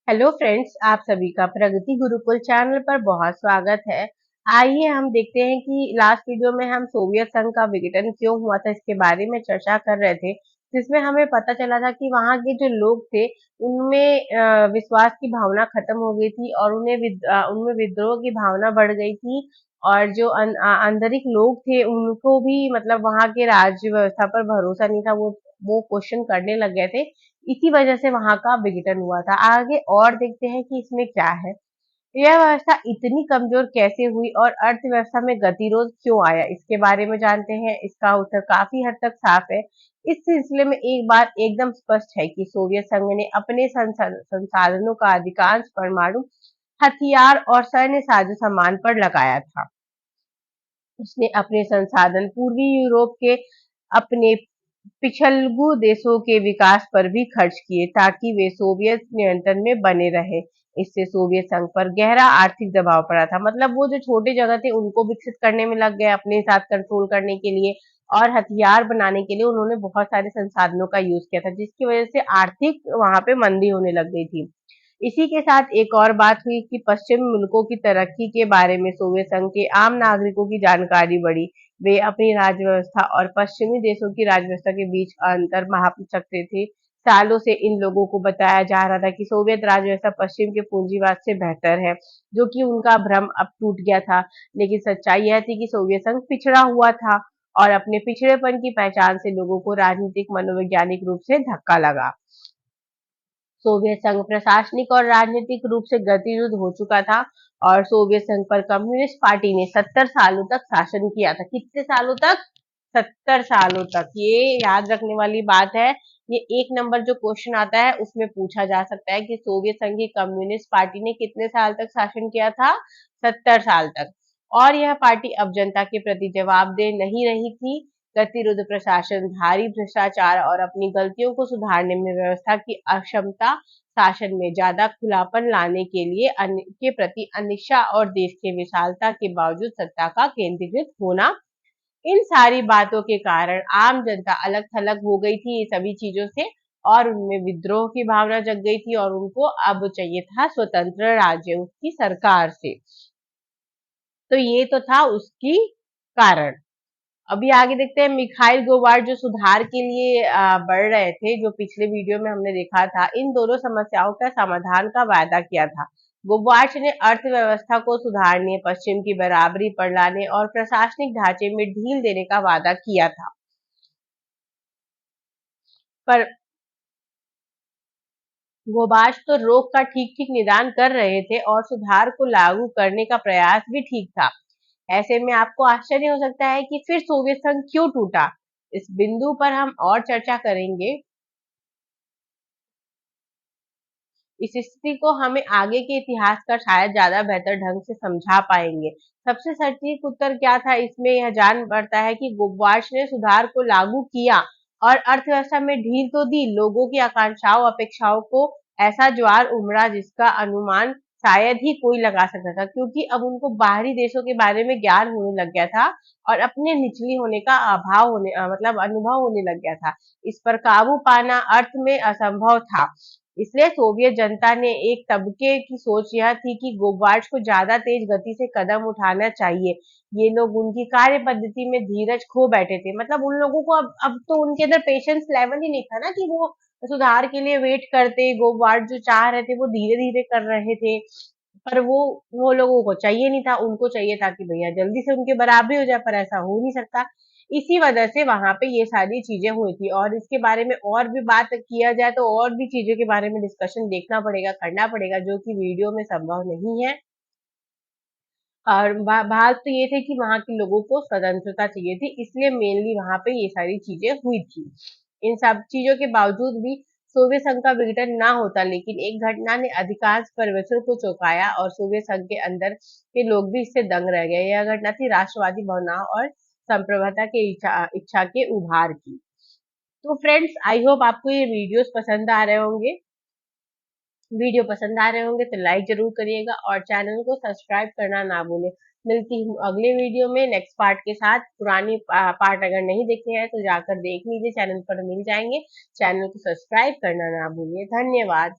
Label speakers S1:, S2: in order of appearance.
S1: Hello friends, आप सभी का प्रगति गुरुकुल चैनल पर बहुत स्वागत है। आइए हम देखते हैं कि लास्ट वीडियो में हम सोवियत संघ का विघटन क्यों हुआ था इसके बारे में चर्चा कर रहे थे, जिसमें हमें पता चला था कि वहां के जो लोग थे उनमें विश्वास की भावना खत्म हो गई थी और उनमें विद्रोह की भावना बढ़ गई थी। और जो आंतरिक लोग थे उनको भी मतलब वहां के राज्य व्यवस्था पर भरोसा नहीं था, वो क्वेश्चन करने लग गए थे। इसी वजह से वहां का विघटन हुआ था। आगे और देखते हैं कि इसमें क्या है। यह व्यवस्था इतनी कमजोर कैसे हुई और अर्थव्यवस्था में गतिरोध क्यों आया, इसके बारे में जानते हैं। इसका उत्तर काफी हद तक साफ है। इस सिलसिले में एक बात एकदम स्पष्ट है कि सोवियत संघ ने अपने संसाधनों का अधिकांश परमाणु हथियार और सैन्य साजो सामान पर लगाया था। उसने अपने संसाधन पूर्वी यूरोप के अपने पिछलगू देशों के विकास पर भी खर्च किए ताकि वे सोवियत नियंत्रण में बने रहे। इससे सोवियत संघ पर गहरा आर्थिक दबाव पड़ा था। मतलब वो जो छोटे जगह थे उनको विकसित करने में लग गए अपने साथ कंट्रोल करने के लिए, और हथियार बनाने के लिए उन्होंने बहुत सारे संसाधनों का यूज किया था, जिसकी वजह से आर्थिक वहां पे मंदी होने लग गई थी। इसी के साथ एक और बात हुई कि पश्चिमी मुल्कों की तरक्की के बारे में सोवियत संघ के आम नागरिकों की जानकारी बढ़ी। वे अपनी राज्य व्यवस्था और पश्चिमी देशों की राज्य व्यवस्था के बीच अंतर माप सकते थे। सालों से इन लोगों को बताया जा रहा था कि सोवियत राज्य व्यवस्था पश्चिम के पूंजीवाद से बेहतर है, जो कि उनका भ्रम अब टूट गया था। लेकिन सच्चाई यह थी कि सोवियत संघ पिछड़ा हुआ था और अपने पिछड़ेपन की पहचान से लोगों को राजनीतिक मनोवैज्ञानिक रूप से धक्का लगा। सोवियत संघ प्रशासनिक और राजनीतिक रूप से गतिरोध हो चुका था और सोवियत संघ पर कम्युनिस्ट पार्टी ने 70 सालों तक शासन किया था। कितने सालों तक? 70 सालों तक। ये याद रखने वाली बात है। ये एक नंबर जो क्वेश्चन आता है उसमें पूछा जा सकता है कि सोवियत संघ की कम्युनिस्ट पार्टी ने कितने साल तक शासन किया था? 70 साल तक। और यह पार्टी अब जनता के प्रति जवाबदेह नहीं रही थी। गतिरोध प्रशासन, भारी भ्रष्टाचार और अपनी गलतियों को सुधारने में व्यवस्था की अक्षमता, शासन में ज्यादा खुलापन लाने के लिए के प्रति अनिच्छा और देश के विशालता के बावजूद सत्ता का केंद्रीकृत होना, इन सारी बातों के कारण आम जनता अलग थलग हो गई थी ये सभी चीजों से, और उनमें विद्रोह की भावना जग गई थी और उनको अब चाहिए था स्वतंत्र राज्य उसकी सरकार से। तो ये तो था उसकी कारण। अभी आगे देखते हैं। मिखाइल गोबार्ड जो सुधार के लिए बढ़ रहे थे, जो पिछले वीडियो में हमने देखा था, इन दोनों समस्याओं का समाधान का वायदा किया था। गोबार्ड ने अर्थव्यवस्था को सुधारने, पश्चिम की बराबरी पर लाने और प्रशासनिक ढांचे में ढील देने का वादा किया था। पर गोबार्ड तो रोग का ठीक ठीक निदान कर रहे थे और सुधार को लागू करने का प्रयास भी ठीक था। ऐसे में आपको आश्चर्य हो सकता है कि फिर सोवियत संघ क्यों टूटा। इस बिंदु पर हम और चर्चा करेंगे। इस स्थिति को हमें आगे के इतिहास का शायद ज्यादा बेहतर ढंग से समझा पाएंगे। सबसे सटीक उत्तर क्या था इसमें यह जान पड़ता है कि गोबार्ड ने सुधार को लागू किया और अर्थव्यवस्था में ढील तो दी, लोगों की आकांक्षाओं अपेक्षाओं को ऐसा ज्वार उमड़ा जिसका अनुमान शायद ही कोई लगा सकता था, क्योंकि अब उनको बाहरी देशों के बारे में ज्ञान होने लग गया था और अपने निचली होने का अभाव होने मतलब अनुभव होने लग गया था। इस पर काबू पाना अर्थ में असंभव था। इसलिए सोवियत जनता ने एक तबके की सोच यह थी कि गोबार्ड को ज्यादा तेज गति से कदम उठाना चाहिए। ये लोग उनकी कार्य पद्धति में धीरज खो बैठे थे। मतलब उन लोगों को अब तो उनके अंदर पेशेंस लेवल ही नहीं था ना कि वो सुधार के लिए वेट करते। गोबार्ड जो चाह रहे थे वो धीरे धीरे कर रहे थे, पर वो लोगों को चाहिए नहीं था। उनको चाहिए था कि भैया जल्दी से उनके बराबरी हो जाए, पर ऐसा हो नहीं सकता। इसी वजह से वहां पे ये सारी चीजें हुई थी। और इसके बारे में और भी बात किया जाए तो और भी चीजों के बारे में डिस्कशन देखना पड़ेगा, करना पड़ेगा, जो कि वीडियो में संभव नहीं है। और बात तो ये थे कि वहां के लोगों को स्वतंत्रता चाहिए थी, इसलिए मेनली वहां पे ये सारी चीजें हुई थी। इन सब चीजों के बावजूद भी सोवियत संघ का विघटन ना होता, लेकिन एक घटना ने अधिकांश परिवेशों को चौंकाया और सोवियत संघ के अंदर के लोग भी इससे दंग रह गए। यह घटना थी राष्ट्रवादी भावनाओं और संप्रभुता के इच्छा के उभार की। तो फ्रेंड्स, आई होप आपको ये वीडियोस पसंद आ रहे होंगे। वीडियो पसंद आ रहे होंगे तो लाइक जरूर करिएगा और चैनल को सब्सक्राइब करना ना भूलें। मिलती हूँ अगले वीडियो में नेक्स्ट पार्ट के साथ। पुरानी पार्ट अगर नहीं देखे हैं तो जाकर देख लीजिए, चैनल पर मिल जाएंगे। चैनल को सब्सक्राइब करना ना भूलिए। धन्यवाद।